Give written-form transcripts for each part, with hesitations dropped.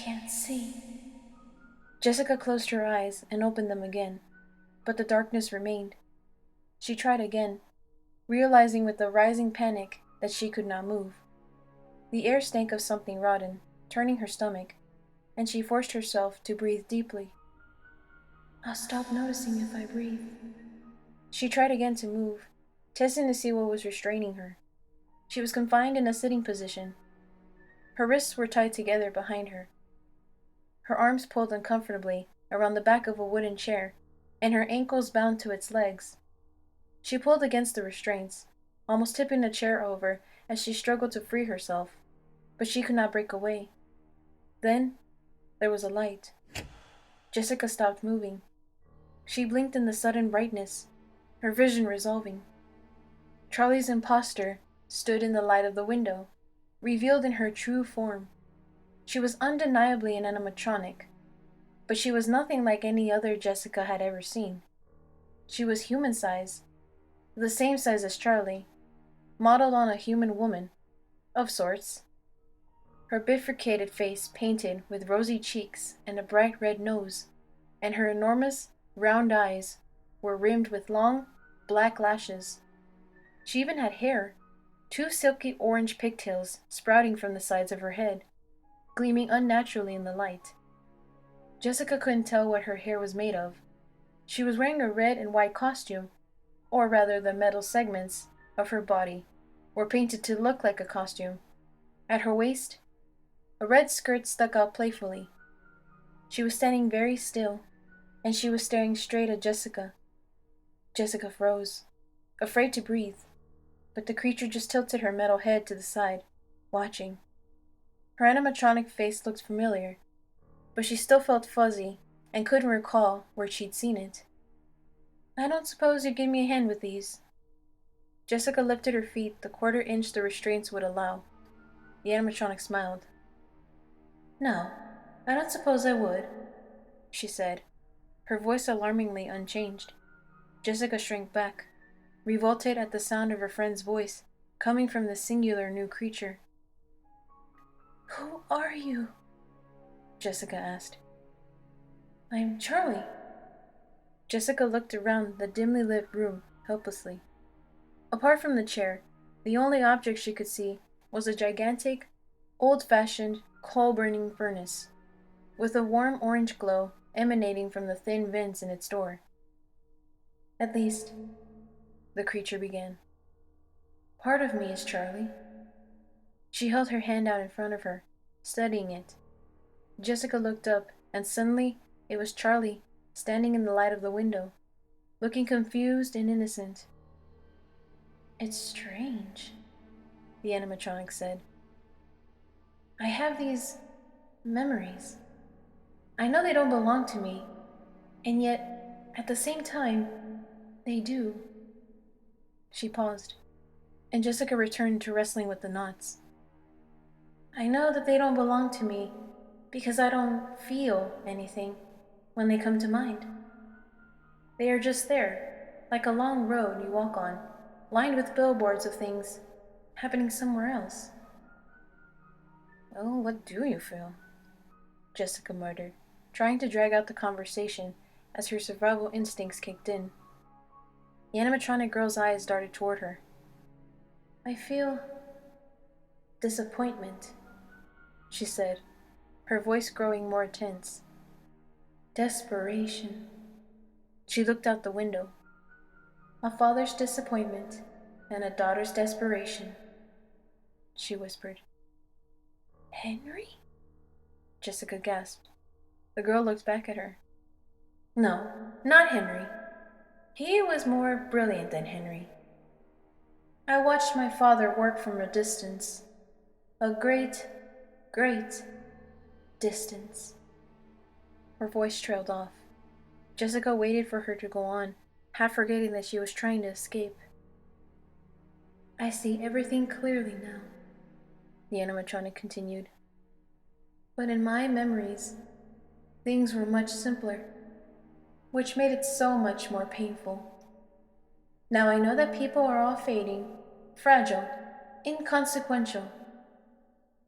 can't see. Jessica closed her eyes and opened them again, but the darkness remained. She tried again, realizing with the rising panic that she could not move. The air stank of something rotten, turning her stomach, and she forced herself to breathe deeply. I'll stop noticing if I breathe. She tried again to move, testing to see what was restraining her. She was confined in a sitting position. Her wrists were tied together behind her. Her arms pulled uncomfortably around the back of a wooden chair, and her ankles bound to its legs. She pulled against the restraints, almost tipping the chair over as she struggled to free herself, but she could not break away. Then, there was a light. Jessica stopped moving. She blinked in the sudden brightness, her vision resolving. Charlie's imposter stood in the light of the window, revealed in her true form. She was undeniably an animatronic, but she was nothing like any other Jessica had ever seen. She was human size, the same size as Charlie, modeled on a human woman, of sorts. Her bifurcated face painted with rosy cheeks and a bright red nose, and her enormous, round eyes were rimmed with long, black lashes. She even had hair, two silky orange pigtails sprouting from the sides of her head, gleaming unnaturally in the light. Jessica couldn't tell what her hair was made of. She was wearing a red and white costume, or rather the metal segments of her body were painted to look like a costume. At her waist, a red skirt stuck out playfully. She was standing very still, and she was staring straight at Jessica. Jessica froze, afraid to breathe, but the creature just tilted her metal head to the side, watching. Her animatronic face looked familiar, but she still felt fuzzy and couldn't recall where she'd seen it. I don't suppose you'd give me a hand with these. Jessica lifted her feet the quarter inch the restraints would allow. The animatronic smiled. No, I don't suppose I would, she said, her voice alarmingly unchanged. Jessica shrank back, revolted at the sound of her friend's voice coming from the singular new creature. Who are you? Jessica asked. I'm Charlie. Jessica looked around the dimly lit room helplessly. Apart from the chair, the only object she could see was a gigantic, old-fashioned, coal-burning furnace, with a warm orange glow emanating from the thin vents in its door. At least, the creature began. Part of me is Charlie. She held her hand out in front of her, studying it. Jessica looked up, and suddenly it was Charlie, standing in the light of the window, looking confused and innocent. It's strange, the animatronic said. I have these memories. I know they don't belong to me, and yet, at the same time, they do. She paused, and Jessica returned to wrestling with the knots. I know that they don't belong to me because I don't feel anything when they come to mind. They are just there, like a long road you walk on, lined with billboards of things happening somewhere else. Oh, what do you feel? Jessica muttered, trying to drag out the conversation as her survival instincts kicked in. The animatronic girl's eyes darted toward her. I feel disappointment, she said, her voice growing more tense. Desperation. She looked out the window. A father's disappointment and a daughter's desperation, she whispered. Henry? Jessica gasped. The girl looked back at her. No, not Henry. He was more brilliant than Henry. I watched my father work from a distance. A great, great distance. Her voice trailed off. Jessica waited for her to go on, half forgetting that she was trying to escape. I see everything clearly now, the animatronic continued. But in my memories, things were much simpler, which made it so much more painful. Now I know that people are all fading, fragile, inconsequential.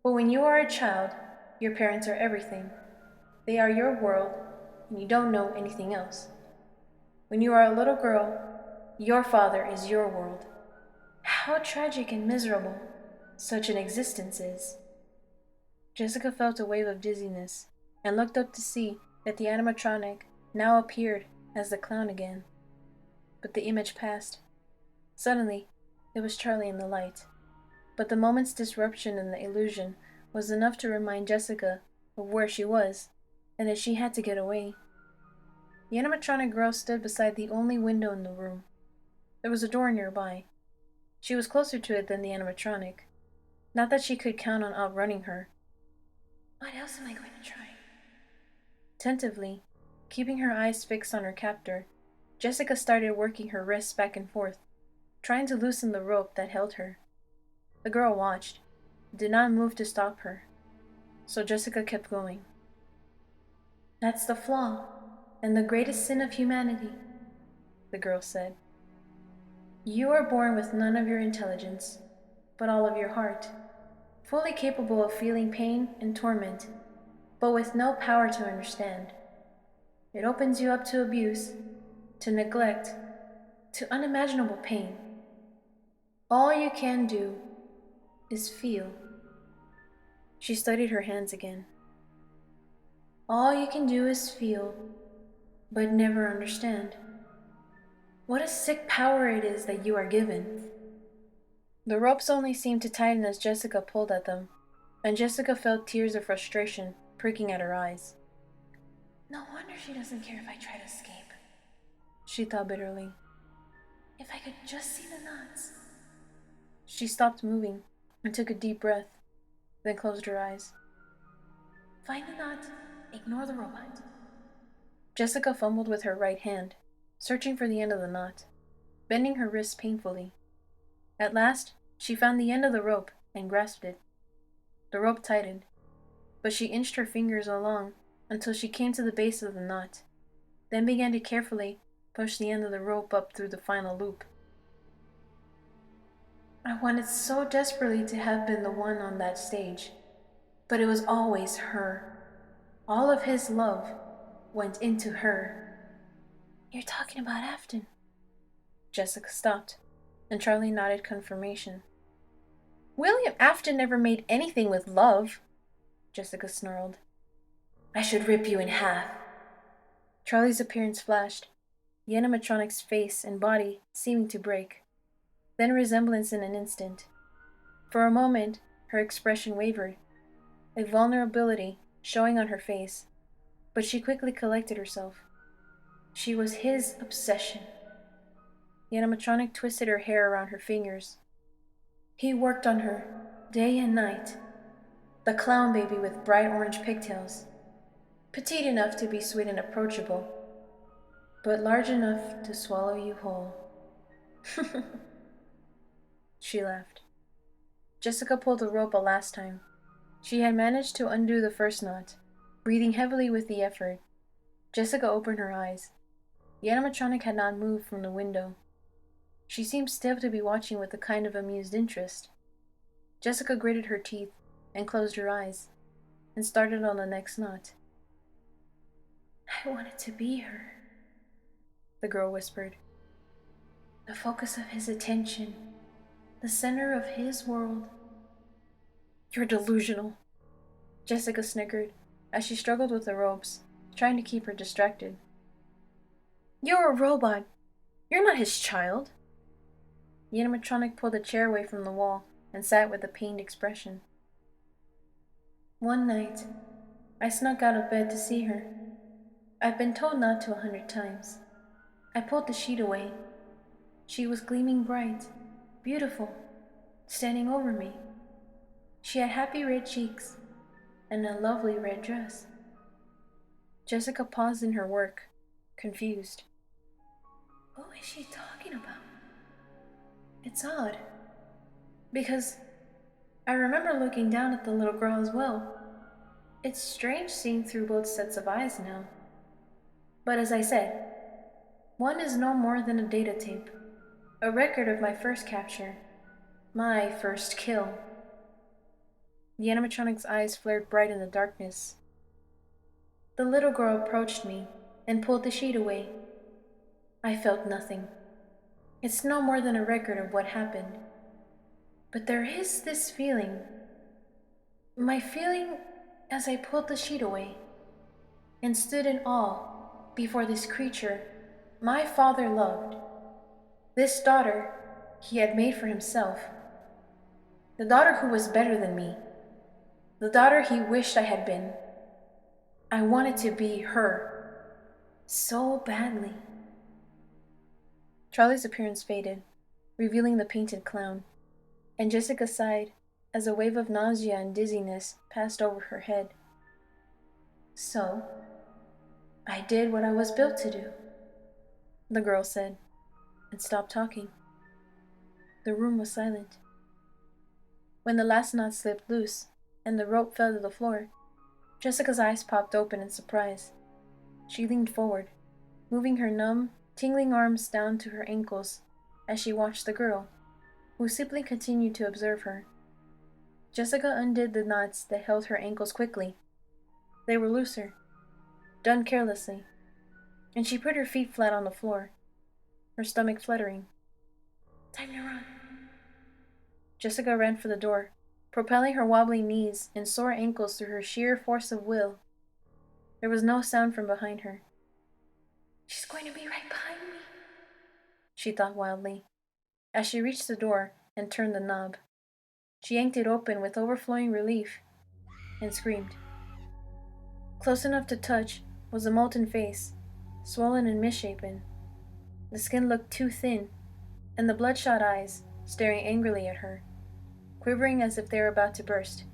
But when you are a child, Your parents are everything. They are your world, and you don't know anything else. When you are a little girl, your father is your world. How tragic and miserable such an existence is. Jessica felt a wave of dizziness and looked up to see that the animatronic now appeared as the clown again. But the image passed. Suddenly, it was Charlie in the light. But the moment's disruption in the illusion was enough to remind Jessica of where she was and that she had to get away. The animatronic girl stood beside the only window in the room. There was a door nearby. She was closer to it than the animatronic. Not that she could count on outrunning her. What else am I going to try? Tentatively, keeping her eyes fixed on her captor, Jessica started working her wrists back and forth, trying to loosen the rope that held her. The girl watched, did not move to stop her, so Jessica kept going. That's the flaw, and the greatest sin of humanity, the girl said. You are born with none of your intelligence, but all of your heart, fully capable of feeling pain and torment, but with no power to understand. It opens you up to abuse, to neglect, to unimaginable pain. All you can do is feel. She studied her hands again. All you can do is feel, but never understand. What a sick power it is that you are given. The ropes only seemed to tighten as Jessica pulled at them, and Jessica felt tears of frustration pricking at her eyes. No wonder she doesn't care if I try to escape, she thought bitterly. If I could just see the knots. She stopped moving and took a deep breath, then closed her eyes. Find the knot, ignore the robot. Jessica fumbled with her right hand, searching for the end of the knot, bending her wrists painfully. At last, she found the end of the rope and grasped it. The rope tightened, but she inched her fingers along until she came to the base of the knot, then began to carefully push the end of the rope up through the final loop. I wanted so desperately to have been the one on that stage, but it was always her. All of his love went into her. You're talking about Afton. Jessica stopped, and Charlie nodded confirmation. William Afton never made anything with love, Jessica snarled. I should rip you in half. Charlie's appearance flashed, the animatronic's face and body seeming to break, then resemblance in an instant. For a moment, her expression wavered, a vulnerability showing on her face, but she quickly collected herself. She was his obsession. The animatronic twisted her hair around her fingers. He worked on her, day and night. The clown baby with bright orange pigtails. Petite enough to be sweet and approachable, but large enough to swallow you whole. She laughed. Jessica pulled the rope a last time. She had managed to undo the first knot, breathing heavily with the effort. Jessica opened her eyes. The animatronic had not moved from the window. She seemed still to be watching with a kind of amused interest. Jessica gritted her teeth and closed her eyes, and started on the next knot. I wanted to be her, the girl whispered. The focus of his attention, the center of his world. You're delusional, Jessica snickered as she struggled with the ropes, trying to keep her distracted. You're a robot. You're not his child. The animatronic pulled a chair away from the wall and sat with a pained expression. One night, I snuck out of bed to see her. I've been told not to 100 times. I pulled the sheet away. She was gleaming bright, beautiful, standing over me. She had happy red cheeks and a lovely red dress. Jessica paused in her work, confused. What is she talking about? It's odd, because I remember looking down at the little girl as well. It's strange seeing through both sets of eyes now. But as I said, one is no more than a data tape, a record of my first capture, my first kill. The animatronic's eyes flared bright in the darkness. The little girl approached me and pulled the sheet away. I felt nothing. It's no more than a record of what happened. But there is this feeling. My feeling as I pulled the sheet away and stood in awe before this creature my father loved. This daughter he had made for himself. The daughter who was better than me. The daughter he wished I had been. I wanted to be her so badly. Charlie's appearance faded, revealing the painted clown, and Jessica sighed as a wave of nausea and dizziness passed over her head. So, I did what I was built to do, the girl said, and stopped talking. The room was silent. When the last knot slipped loose and the rope fell to the floor, Jessica's eyes popped open in surprise. She leaned forward, moving her numb, tingling arms down to her ankles as she watched the girl, who simply continued to observe her. Jessica undid the knots that held her ankles quickly. They were looser, done carelessly, and she put her feet flat on the floor, her stomach fluttering. Time to run. Jessica ran for the door, propelling her wobbling knees and sore ankles through her sheer force of will. There was no sound from behind her. She's going to be right behind me, she thought wildly, as she reached the door and turned the knob. She yanked it open with overflowing relief and screamed. Close enough to touch was a molten face, swollen and misshapen. The skin looked too thin, and the bloodshot eyes staring angrily at her, quivering as if they were about to burst.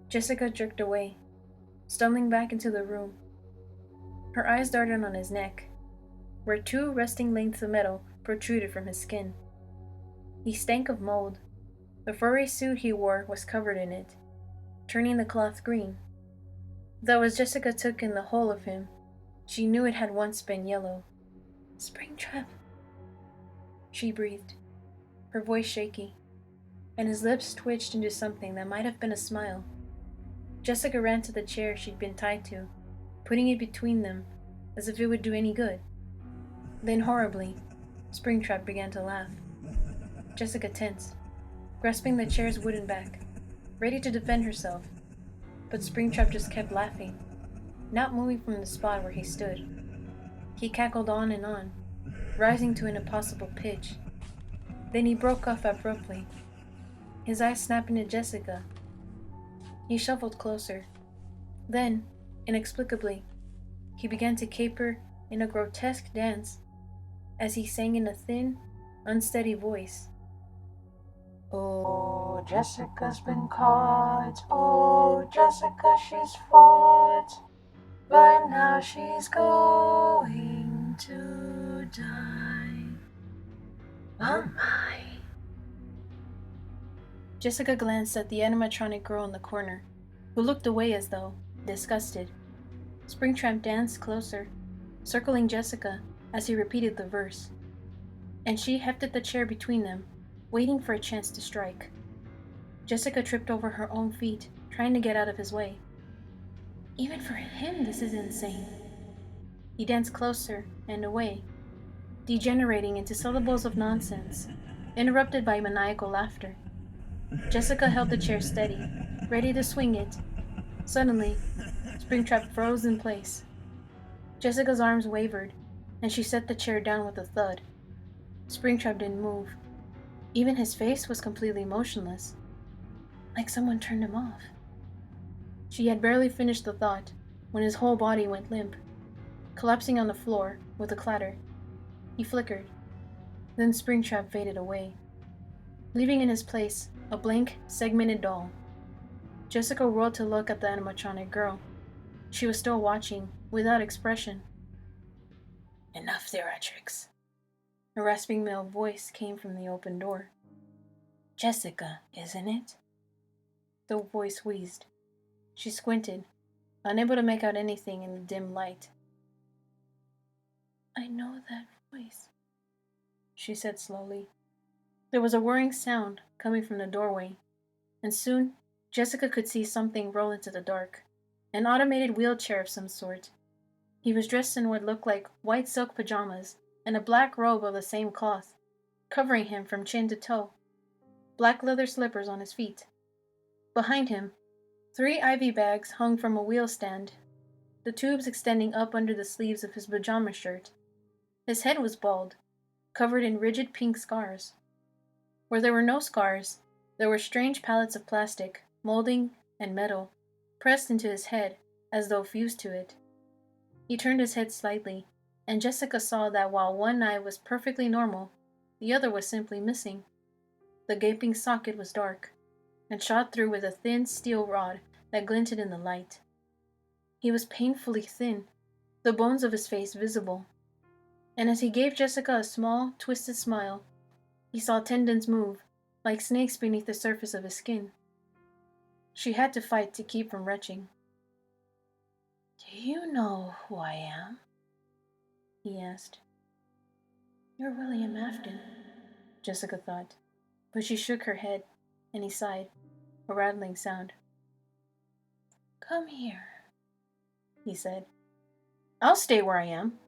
Jessica jerked away, stumbling back into the room. Her eyes darted on his neck, where two resting lengths of metal protruded from his skin. He stank of mold. The furry suit he wore was covered in it, turning the cloth green. Though as Jessica took in the whole of him, she knew it had once been yellow. Springtrap, she breathed, her voice shaky, and his lips twitched into something that might have been a smile. Jessica ran to the chair she'd been tied to, putting it between them as if it would do any good. Then horribly, Springtrap began to laugh. Jessica tensed, grasping the chair's wooden back, ready to defend herself, but Springtrap just kept laughing, not moving from the spot where he stood. He cackled on, rising to an impossible pitch. Then he broke off abruptly, his eyes snapping at Jessica. He shuffled closer. Then, inexplicably, he began to caper in a grotesque dance as he sang in a thin, unsteady voice. Oh, Jessica's been caught. Oh, Jessica, she's fought. But now she's going to die. Oh my. Jessica glanced at the animatronic girl in the corner, who looked away as though disgusted. Springtrap danced closer, circling Jessica as he repeated the verse, and she hefted the chair between them, waiting for a chance to strike. Jessica tripped over her own feet, trying to get out of his way. Even for him, this is insane. He danced closer and away, degenerating into syllables of nonsense, interrupted by maniacal laughter. Jessica held the chair steady, ready to swing it. Suddenly, Springtrap froze in place. Jessica's arms wavered, and she set the chair down with a thud. Springtrap didn't move. Even his face was completely motionless, like someone turned him off. She had barely finished the thought when his whole body went limp, collapsing on the floor with a clatter. He flickered. Then Springtrap faded away, leaving in his place a blank, segmented doll. Jessica whirled to look at the animatronic girl. She was still watching, without expression. Enough theatrics. A rasping male voice came from the open door. Jessica, isn't it? The voice wheezed. She squinted, unable to make out anything in the dim light. I know that voice, she said slowly. There was a whirring sound coming from the doorway, and soon Jessica could see something roll into the dark. An automated wheelchair of some sort. He was dressed in what looked like white silk pajamas and a black robe of the same cloth, covering him from chin to toe. Black leather slippers on his feet. Behind him, 3 IV bags hung from a wheel stand, the tubes extending up under the sleeves of his pajama shirt. His head was bald, covered in rigid pink scars. Where there were no scars, there were strange pallets of plastic, molding, and metal, pressed into his head as though fused to it. He turned his head slightly, and Jessica saw that while one eye was perfectly normal, the other was simply missing. The gaping socket was dark, and shot through with a thin steel rod that glinted in the light. He was painfully thin, the bones of his face visible. And as he gave Jessica a small, twisted smile, he saw tendons move, like snakes beneath the surface of his skin. She had to fight to keep from retching. "Do you know who I am?" he asked. "You're William Afton," Jessica thought, but she shook her head, and he sighed, a rattling sound. "Come here," he said. "I'll stay where I am,"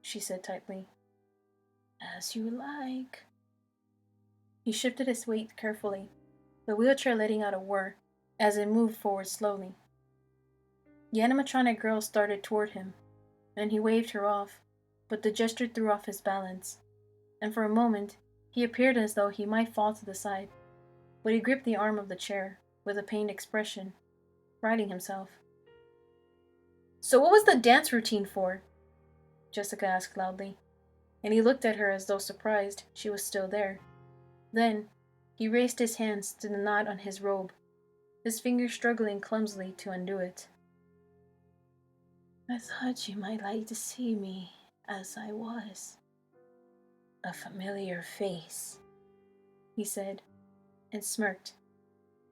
she said tightly. "As you like." He shifted his weight carefully, the wheelchair letting out a whir as it moved forward slowly. The animatronic girl started toward him, and he waved her off, but the gesture threw off his balance, and for a moment he appeared as though he might fall to the side, but he gripped the arm of the chair with a pained expression, righting himself. "So what was the dance routine for?" Jessica asked loudly, and he looked at her as though surprised she was still there. Then he raised his hands to the knot on his robe, his fingers struggling clumsily to undo it. "I thought you might like to see me as I was. A familiar face," he said, and smirked.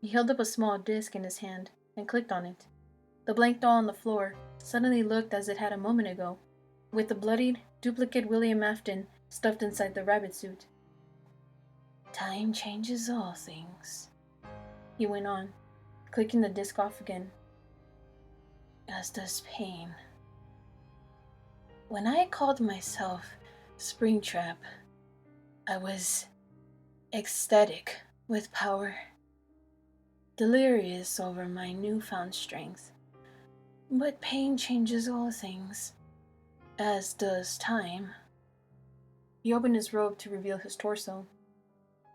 He held up a small disc in his hand and clicked on it. The blank doll on the floor suddenly looked as it had a moment ago, with the bloodied, duplicate William Afton stuffed inside the rabbit suit. "Time changes all things," he went on, clicking the disc off again. "As does pain. When I called myself Springtrap, I was ecstatic with power, delirious over my newfound strength. But pain changes all things, as does time." He opened his robe to reveal his torso.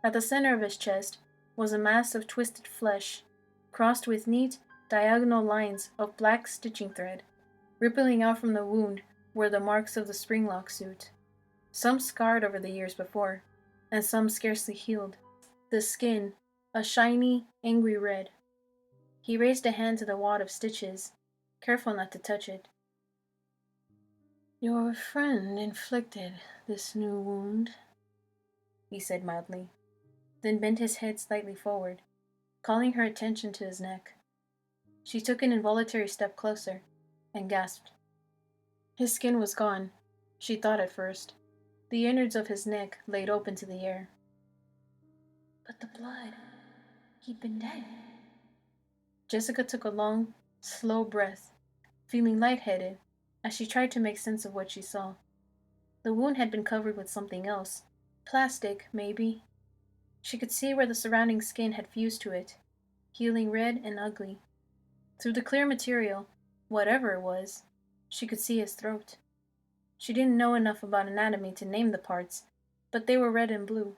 At the center of his chest was a mass of twisted flesh, crossed with neat, diagonal lines of black stitching thread. Rippling out from the wound were the marks of the springlock suit, some scarred over the years before, and some scarcely healed. The skin, a shiny, angry red. He raised a hand to the wad of stitches, careful not to touch it. "Your friend inflicted this new wound," he said mildly, then bent his head slightly forward, calling her attention to his neck. She took an involuntary step closer, and gasped. His skin was gone, she thought at first, the innards of his neck laid open to the air. "But the blood, he'd been dead." Jessica took a long, slow breath, feeling lightheaded as she tried to make sense of what she saw. The wound had been covered with something else, plastic, maybe. She could see where the surrounding skin had fused to it, healing red and ugly. Through the clear material, whatever it was, she could see his throat. She didn't know enough about anatomy to name the parts, but they were red and blue.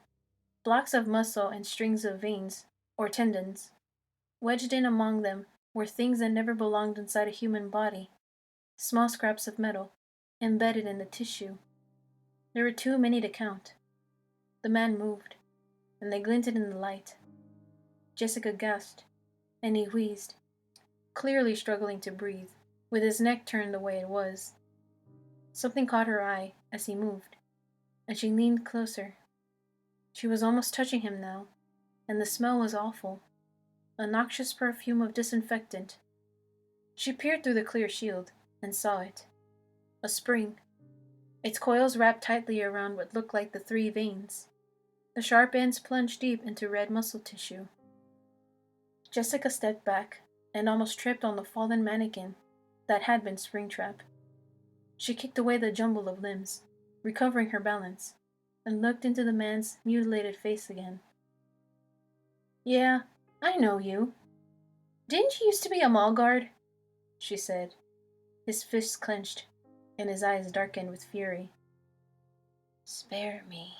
Blocks of muscle and strings of veins, or tendons. Wedged in among them were things that never belonged inside a human body. Small scraps of metal, embedded in the tissue. There were too many to count. The man moved, and they glinted in the light. Jessica gasped, and he wheezed, clearly struggling to breathe, with his neck turned the way it was. Something caught her eye as he moved, and she leaned closer. She was almost touching him now, and the smell was awful, a noxious perfume of disinfectant. She peered through the clear shield and saw it. A spring, its coils wrapped tightly around what looked like the 3 veins. The sharp ends plunged deep into red muscle tissue. Jessica stepped back and almost tripped on the fallen mannequin that had been Springtrap. She kicked away the jumble of limbs, recovering her balance, and looked into the man's mutilated face again. "Yeah, I know you. Didn't you used to be a mall guard?" she said, his fists clenched and his eyes darkened with fury. "Spare me.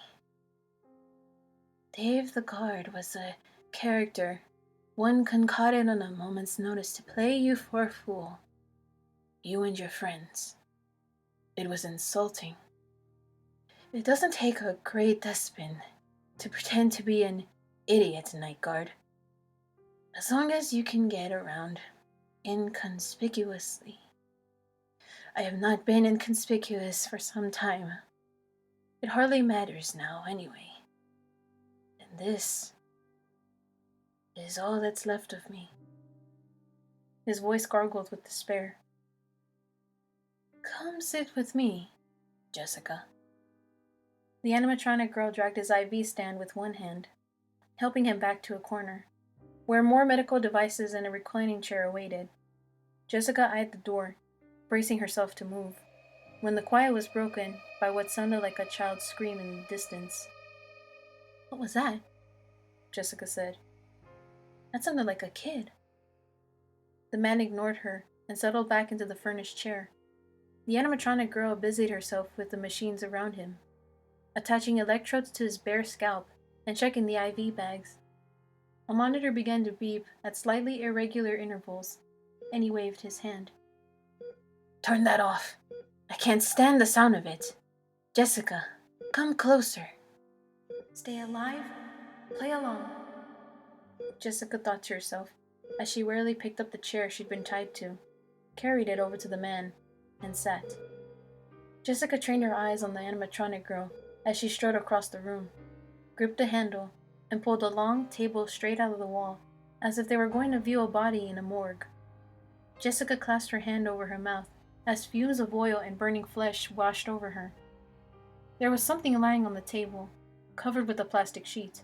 Dave the Guard was a character one concocted on a moment's notice to play you for a fool. You and your friends. It was insulting. It doesn't take a great despot to pretend to be an idiot, Night Guard. As long as you can get around inconspicuously. I have not been inconspicuous for some time. It hardly matters now, anyway. And this is all that's left of me." His voice gargled with despair. "Come sit with me, Jessica." The animatronic girl dragged his IV stand with one hand, helping him back to a corner, where more medical devices and a reclining chair awaited. Jessica eyed the door, bracing herself to move, when the quiet was broken by what sounded like a child's scream in the distance. "What was that?" Jessica said. "That sounded like a kid." The man ignored her and settled back into the furnished chair. The animatronic girl busied herself with the machines around him, attaching electrodes to his bare scalp and checking the IV bags. A monitor began to beep at slightly irregular intervals, and he waved his hand. "Turn that off. I can't stand the sound of it. Jessica, come closer." "Stay alive? Play along," Jessica thought to herself, as she warily picked up the chair she'd been tied to, carried it over to the man, and sat. Jessica trained her eyes on the animatronic girl as she strode across the room, gripped the handle, and pulled a long table straight out of the wall, as if they were going to view a body in a morgue. Jessica clasped her hand over her mouth as fumes of oil and burning flesh washed over her. There was something lying on the table, covered with a plastic sheet.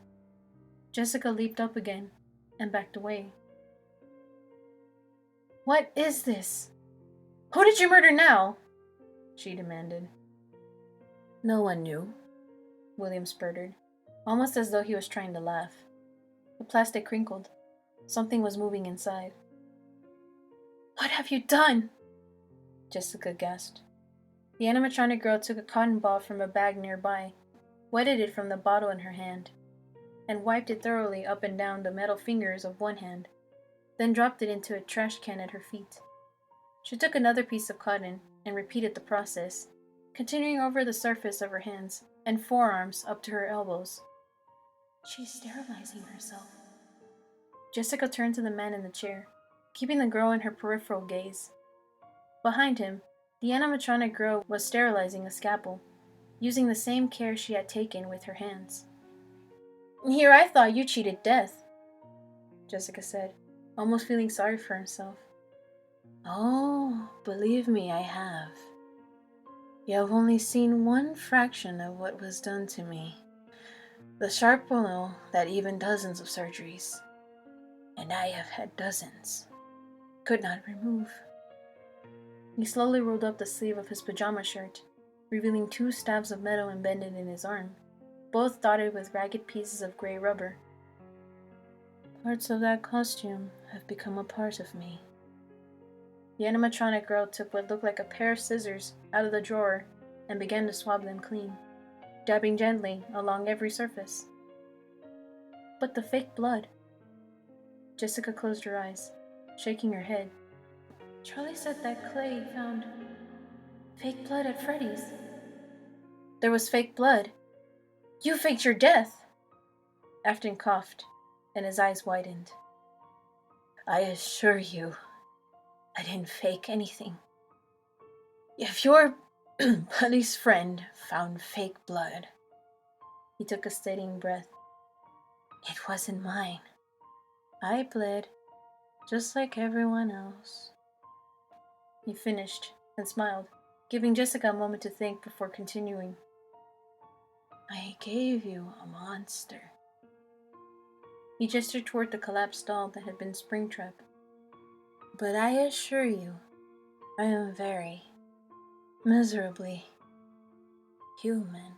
Jessica leaped up again and backed away. "What is this? Who did you murder now?" she demanded. "No one knew," William sputtered, almost as though he was trying to laugh. The plastic crinkled. Something was moving inside. "What have you done?" Jessica gasped. The animatronic girl took a cotton ball from a bag nearby, wetted it from the bottle in her hand, and wiped it thoroughly up and down the metal fingers of one hand, then dropped it into a trash can at her feet. She took another piece of cotton and repeated the process, continuing over the surface of her hands and forearms up to her elbows. "She's sterilizing herself." Jessica turned to the man in the chair, keeping the girl in her peripheral gaze. Behind him, the animatronic girl was sterilizing a scalpel, using the same care she had taken with her hands. "Here, I thought you cheated death," Jessica said, almost feeling sorry for herself. "Oh, believe me, I have. You have only seen one fraction of what was done to me. The sharp will know that even dozens of surgeries, and I have had dozens, could not remove." He slowly rolled up the sleeve of his pajama shirt, revealing 2 stabs of metal embedded in his arm, both dotted with ragged pieces of gray rubber. "Parts of that costume have become a part of me." The animatronic girl took what looked like a pair of scissors out of the drawer and began to swab them clean, dabbing gently along every surface. "But the fake blood." Jessica closed her eyes, shaking her head. "Charlie said that Clay found fake blood at Freddy's." "There was fake blood. You faked your death." Afton coughed, and his eyes widened. "I assure you, I didn't fake anything. If your buddy's friend found fake blood," he took a steadying breath, "it wasn't mine. I bled, just like everyone else." He finished and smiled, giving Jessica a moment to think before continuing. "I gave you a monster. He gestured toward the collapsed doll that had been Springtrap. But I assure you, I am very, miserably human.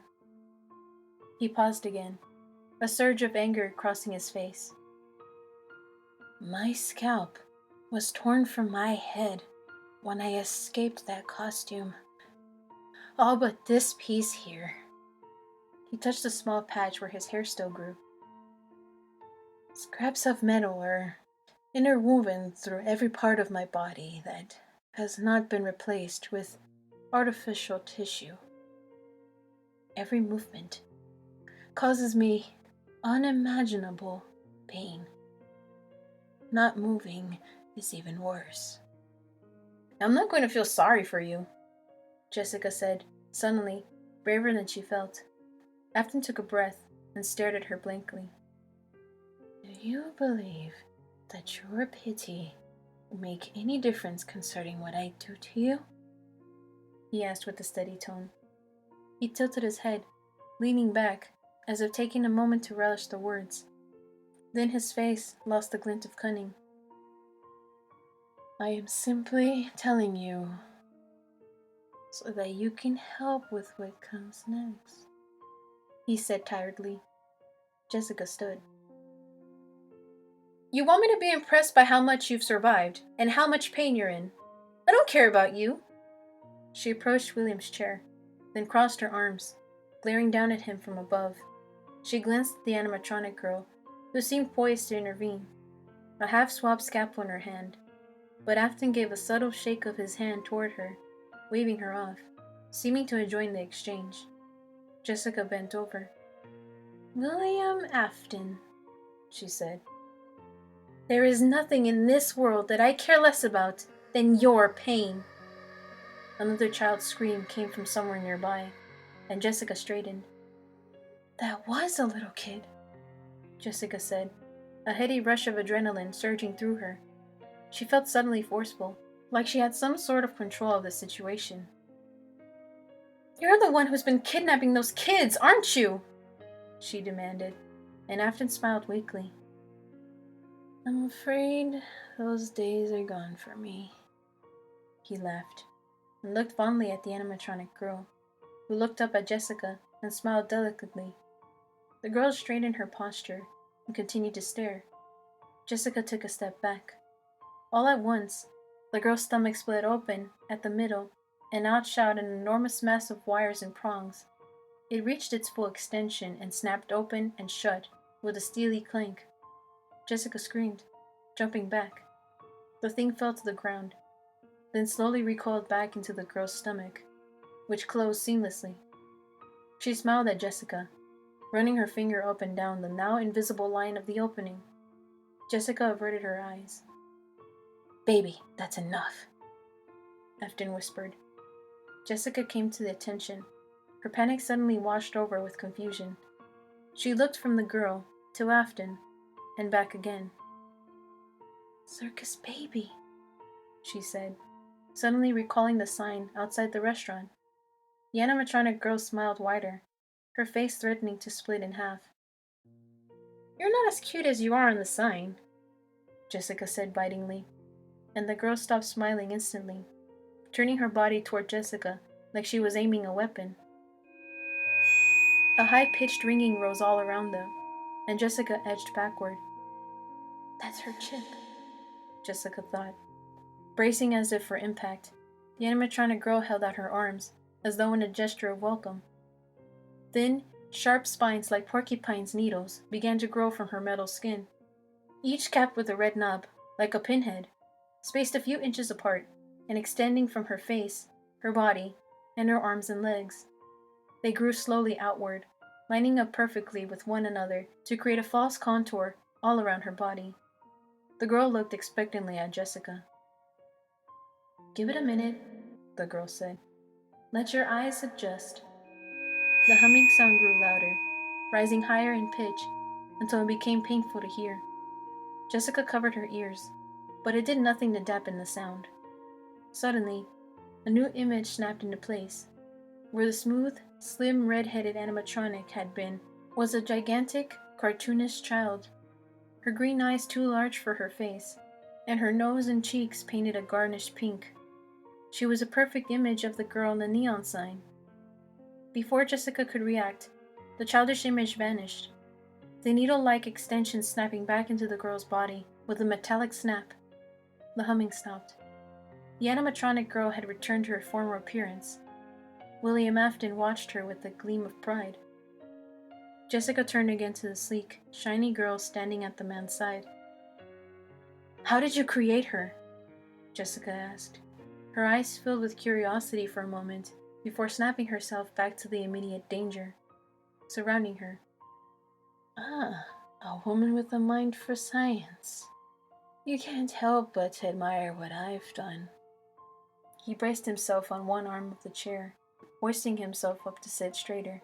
He paused again, a surge of anger crossing his face. My scalp was torn from my head when I escaped that costume. All but this piece here. He touched a small patch where his hair still grew. Scraps of metal are interwoven through every part of my body that has not been replaced with artificial tissue. Every movement causes me unimaginable pain. Not moving is even worse. I'm not going to feel sorry for you, Jessica said, suddenly, braver than she felt. Afton took a breath and stared at her blankly. Do you believe that your pity will make any difference concerning what I do to you? He asked with a steady tone. He tilted his head, leaning back, as if taking a moment to relish the words. Then his face lost the glint of cunning. I am simply telling you so that you can help with what comes next, he said tiredly. Jessica stood. You want me to be impressed by how much you've survived and how much pain you're in. I don't care about you. She approached William's chair, then crossed her arms, glaring down at him from above. She glanced at the animatronic girl, who seemed poised to intervene, a half-swapped scalpel in her hand. But Afton gave a subtle shake of his hand toward her, waving her off, seeming to enjoy the exchange. Jessica bent over. William Afton, she said. There is nothing in this world that I care less about than your pain. Another child's scream came from somewhere nearby, and Jessica straightened. That was a little kid, Jessica said, a heady rush of adrenaline surging through her. She felt suddenly forceful, like she had some sort of control of the situation. You're the one who's been kidnapping those kids, aren't you? She demanded, and Afton smiled weakly. I'm afraid those days are gone for me. He laughed, and looked fondly at the animatronic girl, who looked up at Jessica and smiled delicately. The girl straightened her posture and continued to stare. Jessica took a step back. All at once, the girl's stomach split open at the middle and out shot an enormous mass of wires and prongs. It reached its full extension and snapped open and shut with a steely clank. Jessica screamed, jumping back. The thing fell to the ground, then slowly recoiled back into the girl's stomach, which closed seamlessly. She smiled at Jessica, running her finger up and down the now invisible line of the opening. Jessica averted her eyes. Baby, that's enough, Afton whispered. Jessica came to attention. Her panic suddenly washed over with confusion. She looked from the girl to Afton and back again. Circus baby, she said, suddenly recalling the sign outside the restaurant. The animatronic girl smiled wider, her face threatening to split in half. You're not as cute as you are on the sign, Jessica said bitingly, and the girl stopped smiling instantly, turning her body toward Jessica like she was aiming a weapon. A high-pitched ringing rose all around them, and Jessica edged backward. That's her chip, Jessica thought. Bracing as if for impact, the animatronic girl held out her arms, as though in a gesture of welcome. Thin, sharp spines like porcupine's needles began to grow from her metal skin, each capped with a red knob, like a pinhead, spaced a few inches apart and extending from her face, her body, and her arms and legs. They grew slowly outward, lining up perfectly with one another to create a false contour all around her body. The girl looked expectantly at Jessica. Give it a minute, the girl said. Let your eyes adjust. The humming sound grew louder, rising higher in pitch until it became painful to hear. Jessica covered her ears, but it did nothing to dampen the sound. Suddenly, a new image snapped into place. Where the smooth, slim, red-headed animatronic had been was a gigantic, cartoonish child. her green eyes too large for her face, and her nose and cheeks painted a garnished pink. She was a perfect image of the girl in the neon sign. Before Jessica could react, the childish image vanished, the needle-like extension snapping back into the girl's body with a metallic snap. The humming stopped. The animatronic girl had returned to her former appearance. William Afton watched her with a gleam of pride. Jessica turned again to the sleek, shiny girl standing at the man's side. "How did you create her?" Jessica asked. Her eyes filled with curiosity for a moment before snapping herself back to the immediate danger surrounding her. "Ah, a woman with a mind for science. You can't help but admire what I've done." He braced himself on one arm of the chair, hoisting himself up to sit straighter.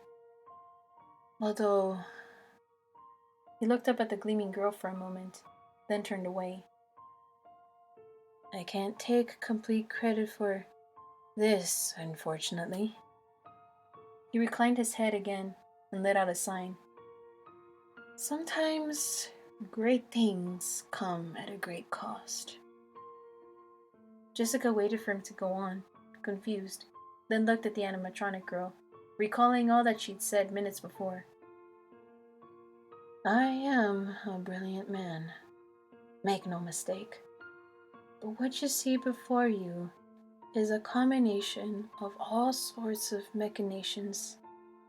Although... He looked up at the gleaming girl for a moment, then turned away. "I can't take complete credit for this, unfortunately." He reclined his head again and let out a sigh. "Sometimes great things come at a great cost." Jessica waited for him to go on, confused, then looked at the animatronic girl, recalling all that she'd said minutes before. "I am a brilliant man. Make no mistake. But what you see before you is a combination of all sorts of machinations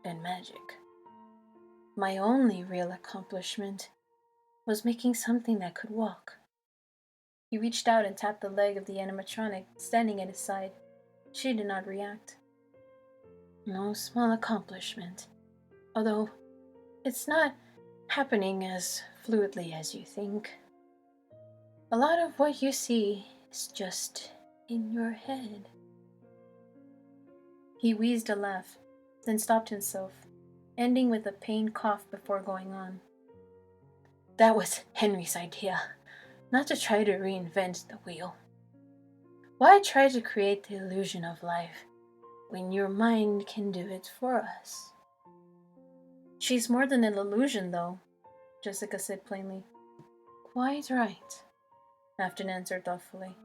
and magic. My only real accomplishment was making something that could walk." He reached out and tapped the leg of the animatronic standing at his side. She did not react. "No small accomplishment, although it's not happening as fluidly as you think. A lot of what you see is just in your head." He wheezed a laugh, then stopped himself, ending with a pained cough before going on. "That was Henry's idea, not to try to reinvent the wheel. Why try to create the illusion of life when your mind can do it for us?" "She's more than an illusion, though," Jessica said plainly. "Quite right," Afton answered thoughtfully.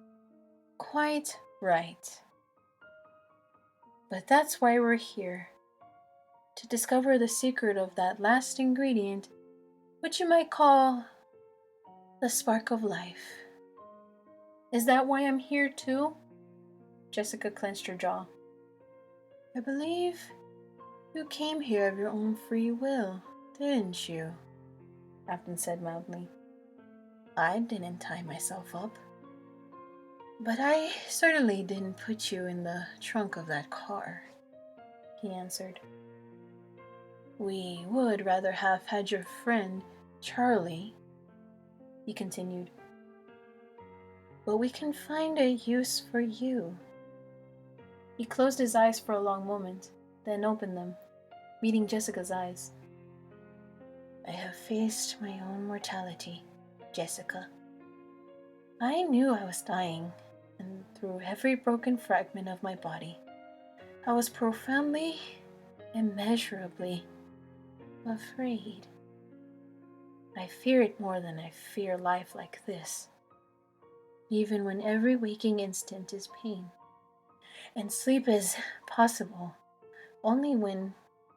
"Quite right. But that's why we're here. To discover the secret of that last ingredient, which you might call the spark of life." "Is that why I'm here too?" Jessica clenched her jaw. "I believe you came here of your own free will, didn't you?" Afton said mildly. "I didn't tie myself up. But I certainly didn't put you in the trunk of that car," he answered. "We would rather have had your friend, Charlie," he continued. "But we can find a use for you." He closed his eyes for a long moment, then opened them, meeting Jessica's eyes. "I have faced my own mortality, Jessica. I knew I was dying, and through every broken fragment of my body, I was profoundly, immeasurably afraid. I fear it more than I fear life like this, even when every waking instant is pain, and sleep is possible only when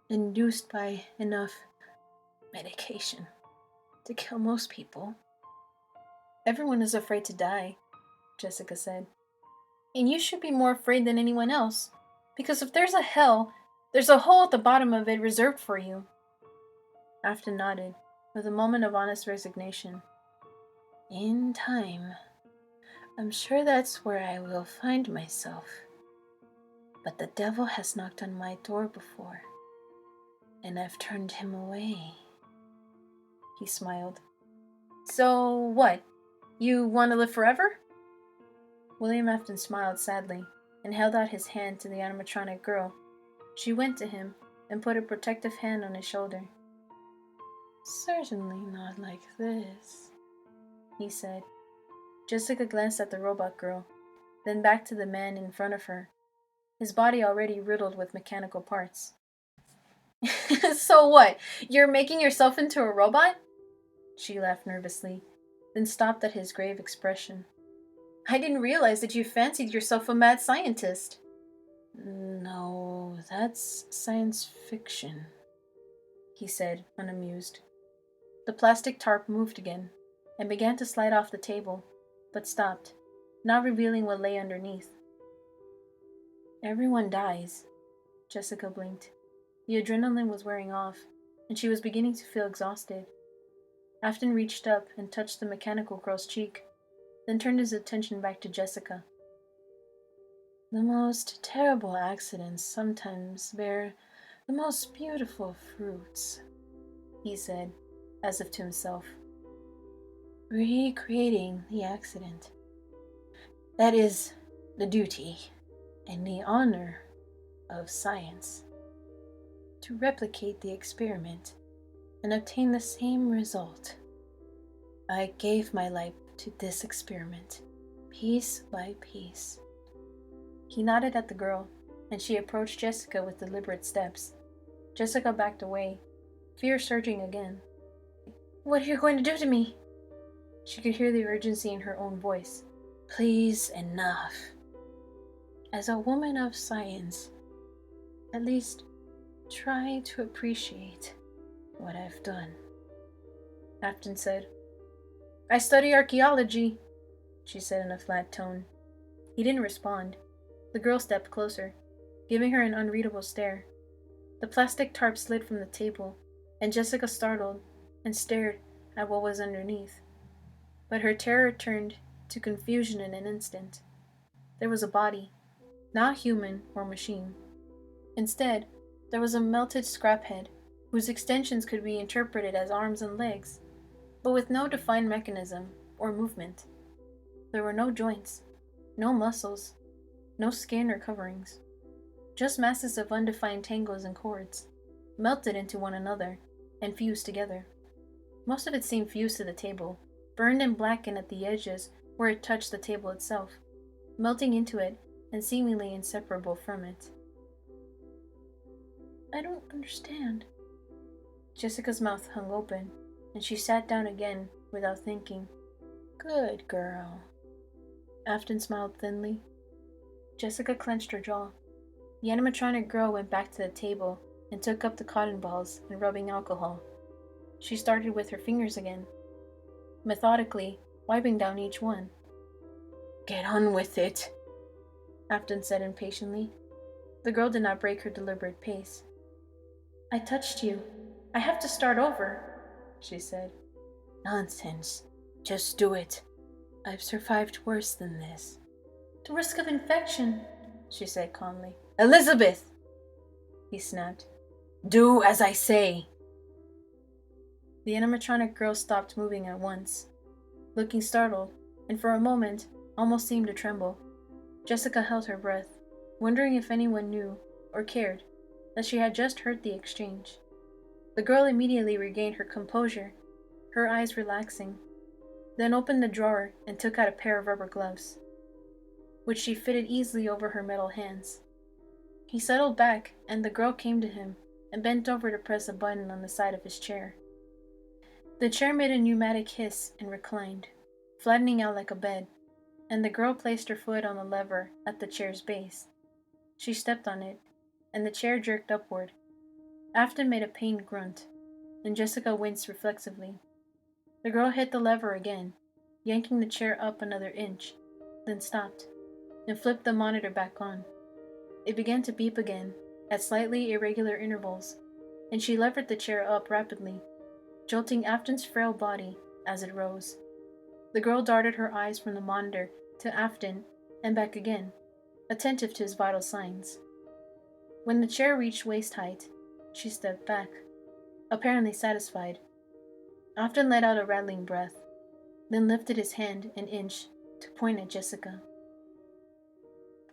induced by enough medication to kill most people." "Everyone is afraid to die," Jessica said. "And you should be more afraid than anyone else, because if there's a hell, there's a hole at the bottom of it reserved for you." Afton nodded, with a moment of honest resignation. "In time, I'm sure that's where I will find myself. But the devil has knocked on my door before, and I've turned him away." He smiled. "So what? You want to live forever?" William Afton smiled sadly and held out his hand to the animatronic girl. She went to him and put a protective hand on his shoulder. "Certainly not like this," he said. Jessica glanced at the robot girl, then back to the man in front of her, his body already riddled with mechanical parts. "So what? You're making yourself into a robot?" She laughed nervously, then stopped at his grave expression. I didn't realize that you fancied yourself a mad scientist. No, that's science fiction, he said, unamused. The plastic tarp moved again and began to slide off the table, but stopped, not revealing what lay underneath. Everyone dies. Jessica blinked. The adrenaline was wearing off, and she was beginning to feel exhausted. Afton reached up and touched the mechanical girl's cheek, then turned his attention back to Jessica. The most terrible accidents sometimes bear the most beautiful fruits, he said, as if to himself. Recreating the accident. That is the duty and the honor of science. To replicate the experiment and obtain the same result. I gave my life to this experiment, piece by piece. He nodded at the girl, and she approached Jessica with deliberate steps. Jessica backed away, fear surging again. What are you going to do to me? She could hear the urgency in her own voice. Please, enough. As a woman of science, at least try to appreciate what I've done, Afton said. I study archaeology, she said in a flat tone. He didn't respond. The girl stepped closer, giving her an unreadable stare. The plastic tarp slid from the table, and Jessica startled and stared at what was underneath. But her terror turned to confusion in an instant. There was a body, not human or machine. Instead, there was a melted scrap head, whose extensions could be interpreted as arms and legs, but with no defined mechanism or movement. There were no joints, no muscles, no skin or coverings, just masses of undefined tangles and cords, melted into one another and fused together. Most of it seemed fused to the table, burned and blackened at the edges where it touched the table itself, melting into it and seemingly inseparable from it. I don't understand. Jessica's mouth hung open, and she sat down again without thinking. Good girl. Afton smiled thinly. Jessica clenched her jaw. The animatronic girl went back to the table and took up the cotton balls and rubbing alcohol. She started with her fingers again, methodically wiping down each one. Get on with it, Afton said impatiently. The girl did not break her deliberate pace. I touched you. I have to start over, she said. Nonsense. Just do it. I've survived worse than this. The risk of infection, she said calmly. Elizabeth! He snapped. Do as I say. The animatronic girl stopped moving at once, looking startled, and for a moment almost seemed to tremble. Jessica held her breath, wondering if anyone knew or cared that she had just heard the exchange. The girl immediately regained her composure, her eyes relaxing, then opened the drawer and took out a pair of rubber gloves, which she fitted easily over her metal hands. He settled back, and the girl came to him and bent over to press a button on the side of his chair. The chair made a pneumatic hiss and reclined, flattening out like a bed, and the girl placed her foot on the lever at the chair's base. She stepped on it, and the chair jerked upward. Afton made a pained grunt, and Jessica winced reflexively. The girl hit the lever again, yanking the chair up another inch, then stopped, and flipped the monitor back on. It began to beep again, at slightly irregular intervals, and she levered the chair up rapidly, jolting Afton's frail body as it rose. The girl darted her eyes from the monitor to Afton and back again, attentive to his vital signs. When the chair reached waist height, she stepped back, apparently satisfied. Afton let out a rattling breath, then lifted his hand an inch to point at Jessica.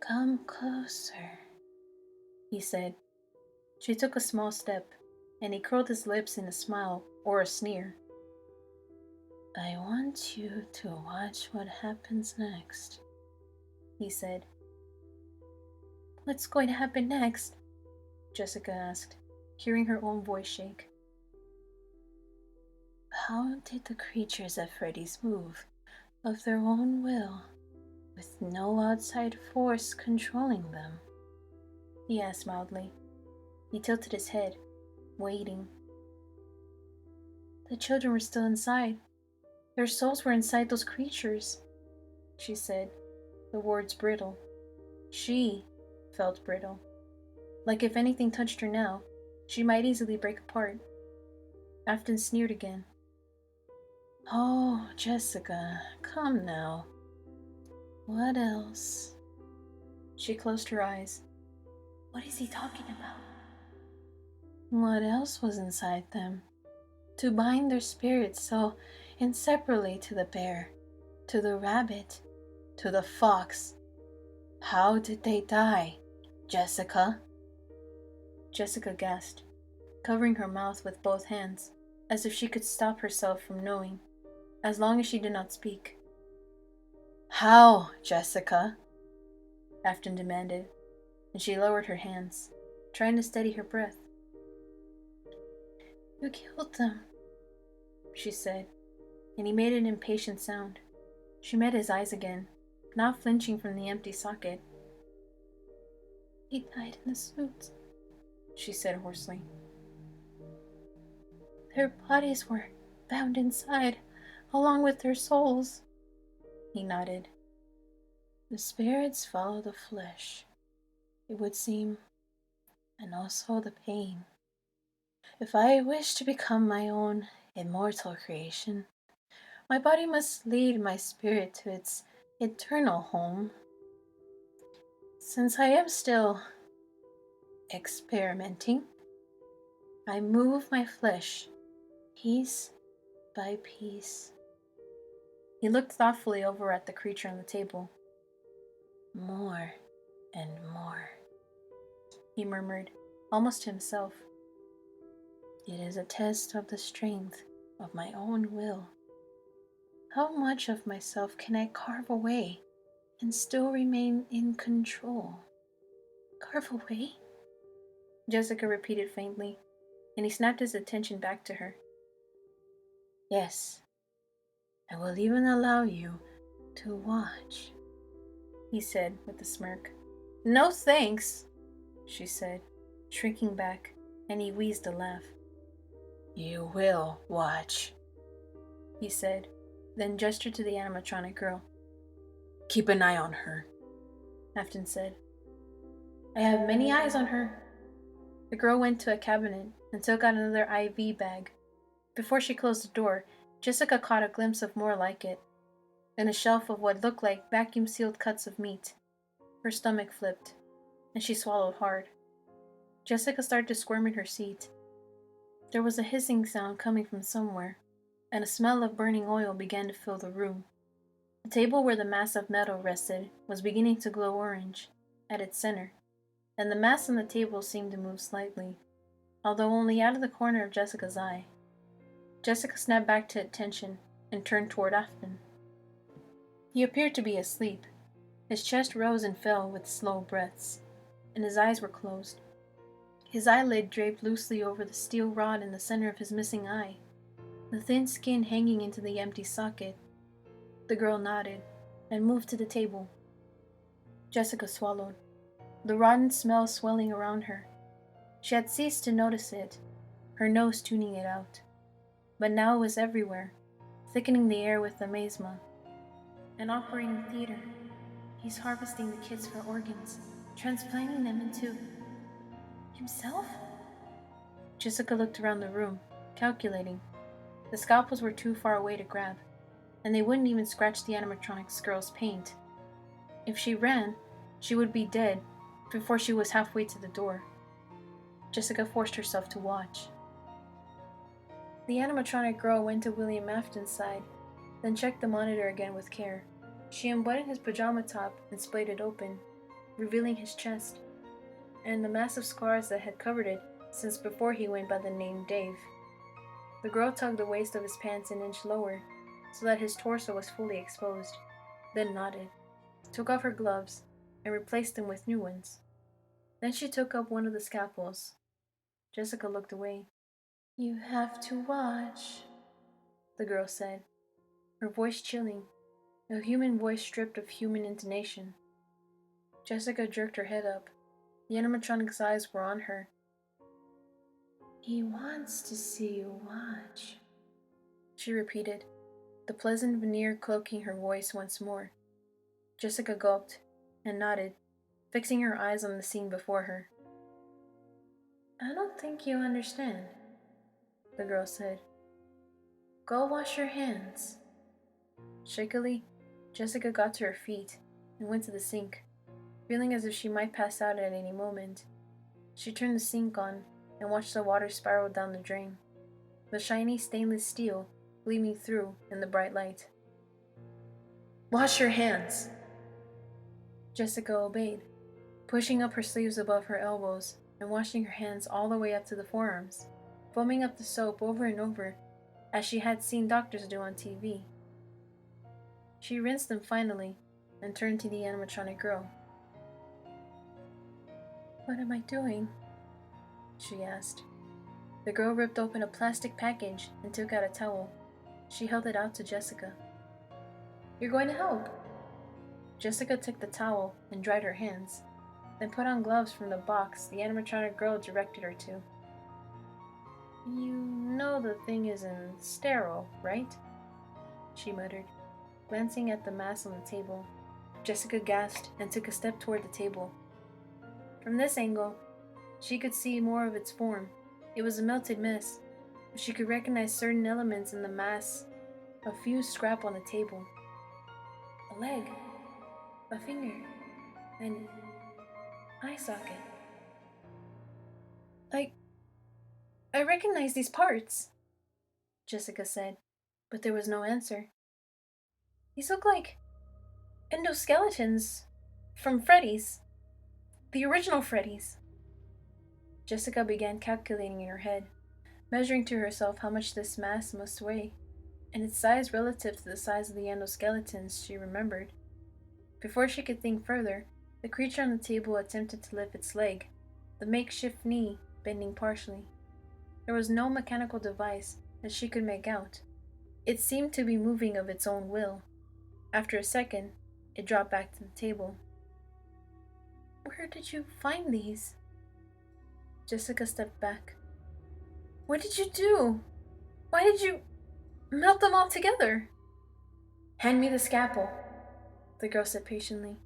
Come closer, he said. She took a small step, and he curled his lips in a smile or a sneer. I want you to watch what happens next, he said. What's going to happen next? Jessica asked, hearing her own voice shake. How did the creatures at Freddy's move of their own will, with no outside force controlling them? He asked mildly. He tilted his head, waiting. The children were still inside. Their souls were inside those creatures, she said, the words brittle. She felt brittle. Like if anything touched her now, she might easily break apart. Afton sneered again. Oh, Jessica, come now. What else? She closed her eyes. What is he talking about? What else was inside them? To bind their spirits so inseparably to the bear, to the rabbit, to the fox. How did they die, Jessica? Jessica gasped, covering her mouth with both hands, as if she could stop herself from knowing, as long as she did not speak. How, Jessica? Afton demanded, and she lowered her hands, trying to steady her breath. You killed them, she said, and he made an impatient sound. She met his eyes again, not flinching from the empty socket. He died in the suits, she said hoarsely. Their bodies were bound inside, along with their souls. He nodded. The spirits follow the flesh, it would seem, and also the pain. If I wish to become my own immortal creation, my body must lead my spirit to its eternal home. Since I am still experimenting, I move my flesh piece by piece. He looked thoughtfully over at the creature on the table. More and more, he murmured, almost to himself. It is a test of the strength of my own will. How much of myself can I carve away and still remain in control? Carve away? Jessica repeated faintly, and he snapped his attention back to her. Yes, I will even allow you to watch, he said with a smirk. No thanks, she said, shrinking back, and he wheezed a laugh. You will watch, he said, then gestured to the animatronic girl. Keep an eye on her, Afton said. I have many eyes on her. The girl went to a cabinet and took out another IV bag. Before she closed the door, Jessica caught a glimpse of more like it, and a shelf of what looked like vacuum-sealed cuts of meat. Her stomach flipped, and she swallowed hard. Jessica started to squirm in her seat. There was a hissing sound coming from somewhere, and a smell of burning oil began to fill the room. The table where the mass of metal rested was beginning to glow orange at its center, and the mass on the table seemed to move slightly, although only out of the corner of Jessica's eye. Jessica snapped back to attention and turned toward Afton. He appeared to be asleep. His chest rose and fell with slow breaths, and his eyes were closed. His eyelid draped loosely over the steel rod in the center of his missing eye, the thin skin hanging into the empty socket. The girl nodded and moved to the table. Jessica swallowed, the rotten smell swelling around her. She had ceased to notice it, her nose tuning it out. But now it was everywhere, thickening the air with amazement. An operating theater. He's harvesting the kids for organs, transplanting them into himself? Jessica looked around the room, calculating. The scalpels were too far away to grab, and they wouldn't even scratch the animatronics girl's paint. If she ran, she would be dead before she was halfway to the door. Jessica forced herself to watch. The animatronic girl went to William Afton's side, then checked the monitor again with care. She unbuttoned his pajama top and splayed it open, revealing his chest, and the massive scars that had covered it since before he went by the name Dave. The girl tugged the waist of his pants an inch lower, so that his torso was fully exposed, then nodded, took off her gloves, and replaced them with new ones. Then she took up one of the scalpels. Jessica looked away. You have to watch, the girl said, her voice chilling, a human voice stripped of human intonation. Jessica jerked her head up. The animatronic's eyes were on her. "He wants to see you watch," she repeated, the pleasant veneer cloaking her voice once more. Jessica gulped and nodded, fixing her eyes on the scene before her. "I don't think you understand," the girl said. "Go wash your hands." Shakily, Jessica got to her feet and went to the sink, feeling as if she might pass out at any moment. She turned the sink on and watched the water spiral down the drain, the shiny stainless steel gleaming through in the bright light. "Wash your hands!" Jessica obeyed, pushing up her sleeves above her elbows and washing her hands all the way up to the forearms, foaming up the soap over and over as she had seen doctors do on TV. She rinsed them finally and turned to the animatronic girl. "What am I doing?" she asked. The girl ripped open a plastic package and took out a towel. She held it out to Jessica. "You're going to help." Jessica took the towel and dried her hands, then put on gloves from the box the animatronic girl directed her to. "You know the thing isn't sterile, right?" she muttered, glancing at the mass on the table. Jessica gasped and took a step toward the table. From this angle, she could see more of its form. It was a melted mess, but she could recognize certain elements in the mass, a fused scrap on the table. A leg, a finger, an eye socket. I recognize these parts," Jessica said, but there was no answer. "These look like endoskeletons from Freddy's. The original Freddy's." Jessica began calculating in her head, measuring to herself how much this mass must weigh, and its size relative to the size of the endoskeletons she remembered. Before she could think further, the creature on the table attempted to lift its leg, the makeshift knee bending partially. There was no mechanical device that she could make out. It seemed to be moving of its own will. After a second, it dropped back to the table. "Where did you find these?" Jessica stepped back. "What did you do? Why did you melt them all together?" "Hand me the scalpel," the girl said patiently.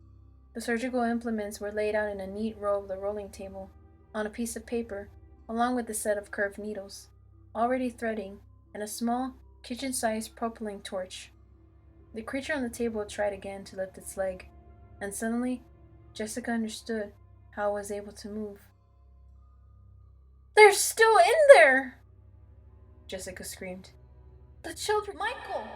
The surgical implements were laid out in a neat row of the rolling table, on a piece of paper, along with a set of curved needles, already threading, and a small, kitchen-sized propelling torch. The creature on the table tried again to lift its leg, and suddenly, Jessica understood how it was able to move. "They're still in there!" Jessica screamed. "The children, Michael!"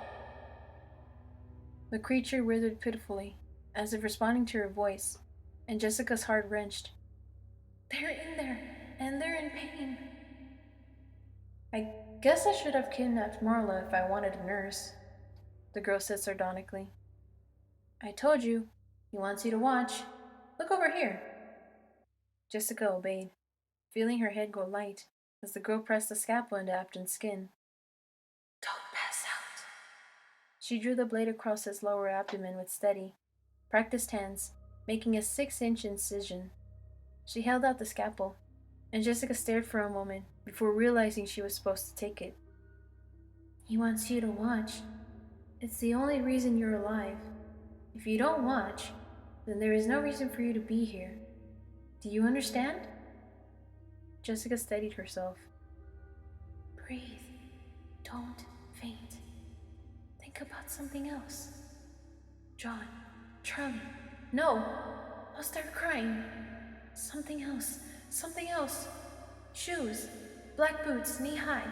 The creature withered pitifully, as if responding to her voice, and Jessica's heart wrenched. "They're in there, and they're in pain." "I guess I should have kidnapped Marla if I wanted a nurse," the girl said sardonically. "I told you, he wants you to watch. Look over here." Jessica obeyed, feeling her head go light as the girl pressed the scalpel into Afton's skin. "Don't pass out." She drew the blade across his lower abdomen with steady, practiced hands, making a 6-inch incision. She held out the scalpel, and Jessica stared for a moment before realizing she was supposed to take it. "He wants you to watch. It's the only reason you're alive. If you don't watch, then there is no reason for you to be here. Do you understand?" Jessica steadied herself. "Breathe. Don't faint. Think about something else. John, Charlie. No! I'll start crying. Something else. Something else. Shoes. Black boots, knee-high.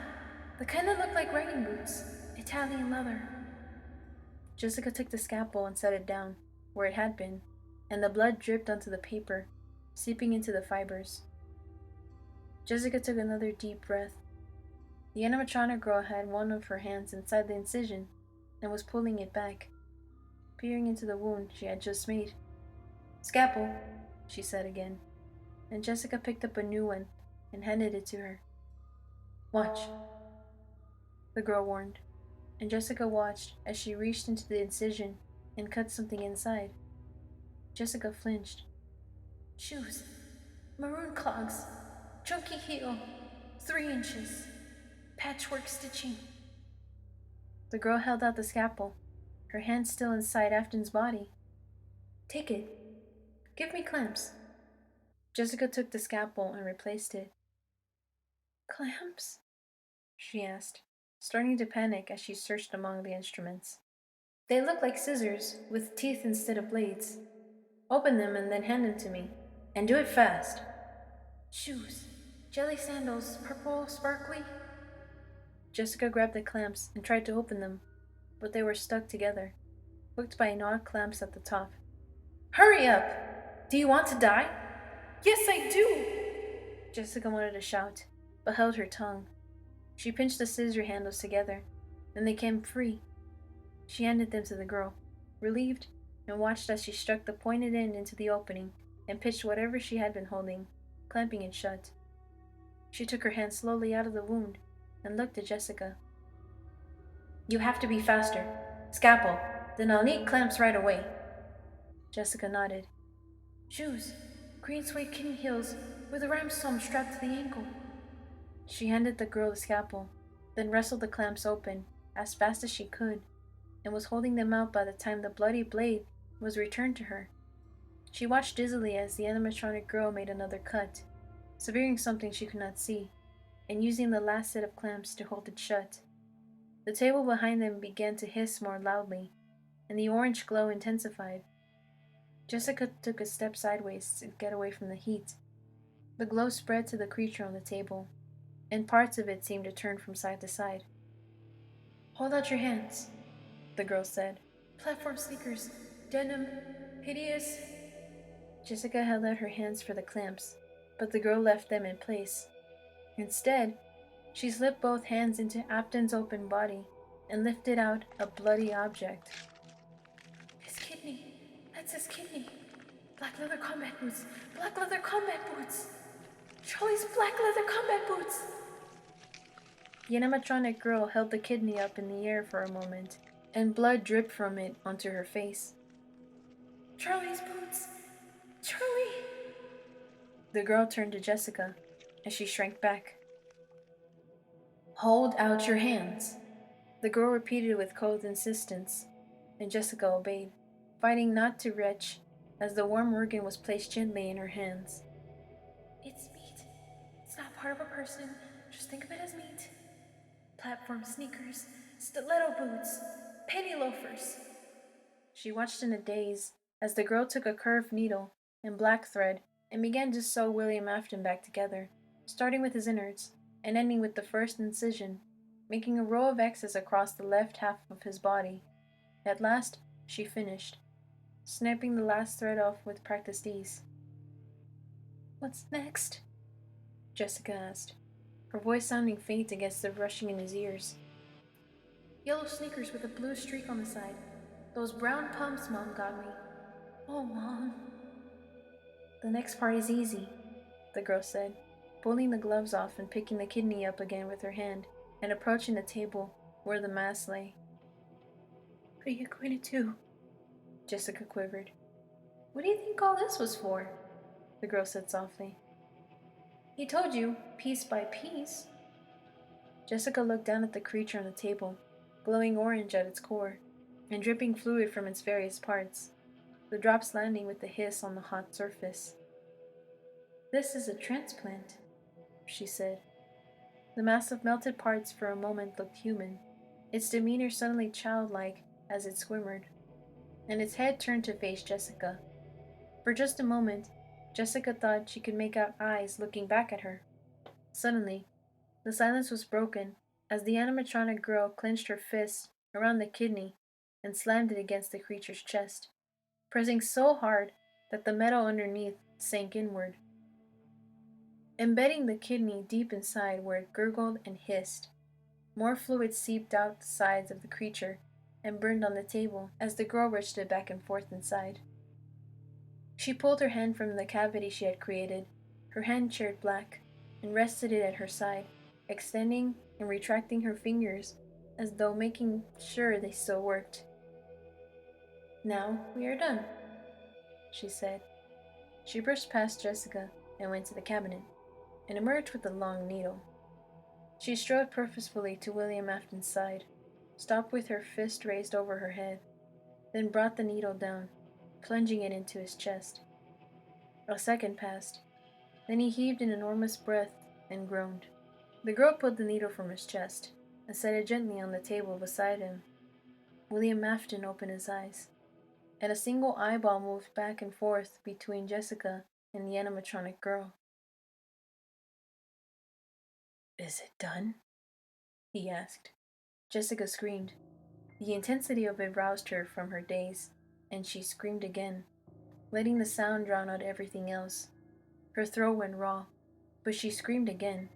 The kind that look like riding boots. Italian leather." Jessica took the scalpel and set it down, where it had been, and the blood dripped onto the paper, seeping into the fibers. Jessica took another deep breath. The animatronic girl had one of her hands inside the incision and was pulling it back, peering into the wound she had just made. "Scalpel," she said again, and Jessica picked up a new one and handed it to her. "Watch," the girl warned. and Jessica watched as she reached into the incision and cut something inside. Jessica flinched. Shoes. Maroon clogs. Chunky heel. 3 inches. Patchwork stitching. The girl held out the scalpel, her hand still inside Afton's body. Take it. Give me clamps. Jessica took the scalpel and replaced it. Clamps? She asked, starting to panic as she searched among the instruments. They look like scissors, with teeth instead of blades. Open them and then hand them to me. And do it fast. Shoes. Jelly sandals, purple, sparkly. Jessica grabbed the clamps and tried to open them, but they were stuck together, hooked by odd clamps at the top. Hurry up! Do you want to die? Yes, I do! Jessica wanted to shout, but held her tongue. She pinched the scissor handles together, and they came free. She handed them to the girl, relieved, and watched as she struck the pointed end into the opening and pitched whatever she had been holding, clamping it shut. She took her hand slowly out of the wound and looked at Jessica. You have to be faster. Scalpel, then I'll need clamps right away. Jessica nodded. Shoes, green suede kitten heels with a rhinestone strapped to the ankle. She handed the girl the scalpel, then wrestled the clamps open as fast as she could, and was holding them out by the time the bloody blade was returned to her. She watched dizzily as the animatronic girl made another cut, severing something she could not see, and using the last set of clamps to hold it shut. The table behind them began to hiss more loudly, and the orange glow intensified. Jessica took a step sideways to get away from the heat. The glow spread to the creature on the table, and parts of it seemed to turn from side to side. Hold out your hands, the girl said. Platform sneakers, denim, hideous. Jessica held out her hands for the clamps, but the girl left them in place. Instead, she slipped both hands into Afton's open body and lifted out a bloody object. His kidney. That's his kidney. Black leather combat boots. Black leather combat boots. Charlie's black leather combat boots. The animatronic girl held the kidney up in the air for a moment, and blood dripped from it onto her face. Charlie's boots. Charlie! The girl turned to Jessica as she shrank back. Hold out your hands, the girl repeated with cold insistence, and Jessica obeyed, fighting not to retch as the warm organ was placed gently in her hands. It's meat. It's not part of a person. Just think of it as meat. Platform sneakers, stiletto boots, penny loafers. She watched in a daze as the girl took a curved needle and black thread and began to sew William Afton back together, starting with his innards and ending with the first incision, making a row of X's across the left half of his body. At last, she finished, snapping the last thread off with practiced ease. What's next? Jessica asked, her voice sounding faint against the rushing in his ears. Yellow sneakers with a blue streak on the side. Those brown pumps Mom got me. Oh, Mom. The next part is easy, the girl said, pulling the gloves off and picking the kidney up again with her hand and approaching the table where the mass lay. What are you going to do? Jessica quivered. What do you think all this was for? The girl said softly. He told you, piece by piece. Jessica looked down at the creature on the table, glowing orange at its core, and dripping fluid from its various parts, the drops landing with a hiss on the hot surface. This is a transplant, she said. The mass of melted parts for a moment looked human, its demeanor suddenly childlike as it swimmered, and its head turned to face Jessica. For just a moment, Jessica thought she could make out eyes looking back at her. Suddenly, the silence was broken as the animatronic girl clenched her fist around the kidney and slammed it against the creature's chest, pressing so hard that the metal underneath sank inward, embedding the kidney deep inside where it gurgled and hissed. More fluid seeped out the sides of the creature and burned on the table as the girl wrenched it back and forth inside. She pulled her hand from the cavity she had created, her hand charred black, and rested it at her side, extending and retracting her fingers as though making sure they still worked. "Now we are done," she said. She brushed past Jessica and went to the cabinet, and emerged with a long needle. She strode purposefully to William Afton's side, stopped with her fist raised over her head, then brought the needle down, plunging it into his chest. A second passed, then he heaved an enormous breath and groaned. The girl pulled the needle from his chest and set it gently on the table beside him. William Afton opened his eyes, and a single eyeball moved back and forth between Jessica and the animatronic girl. "Is it done?" he asked. Jessica screamed. The intensity of it roused her from her daze, and she screamed again, letting the sound drown out everything else. Her throat went raw, but she screamed again,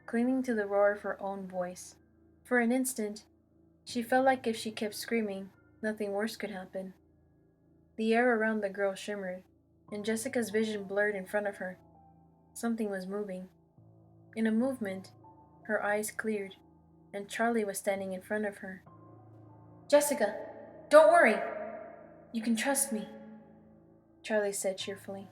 clinging to the roar of her own voice. For an instant, she felt like if she kept screaming, nothing worse could happen. The air around the girl shimmered, and Jessica's vision blurred in front of her. Something was moving. In a movement, her eyes cleared, and Charlie was standing in front of her. "Jessica, don't worry! You can trust me," Charlie said cheerfully.